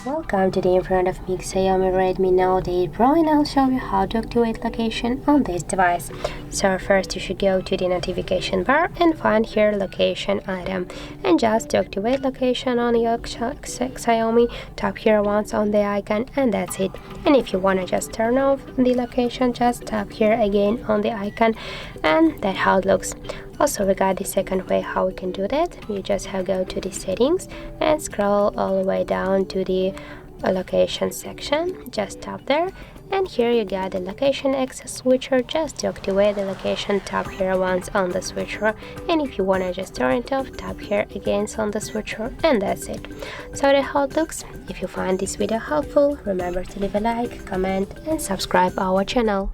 Welcome. Today in front of me XIAOMI Redmi Note 8 Pro, and I'll show you how to activate location on this device. So first you should go to the notification bar and find here location item, and just to activate location on your XIAOMI, tap here once on the icon, and that's it. And if you want to just turn off the location, just tap here again on the icon, and that's how it looks. Also, we got the second way how we can do that. You just have go to the settings and scroll all the way down to the location section. Just tap there, and here you got the location access switcher. Just to activate the location, tap here once on the switcher, and if you want to just turn it off, tap here again on the switcher, and that's it. So that's how it looks. If you find this video helpful, remember to leave a like, comment and subscribe our channel.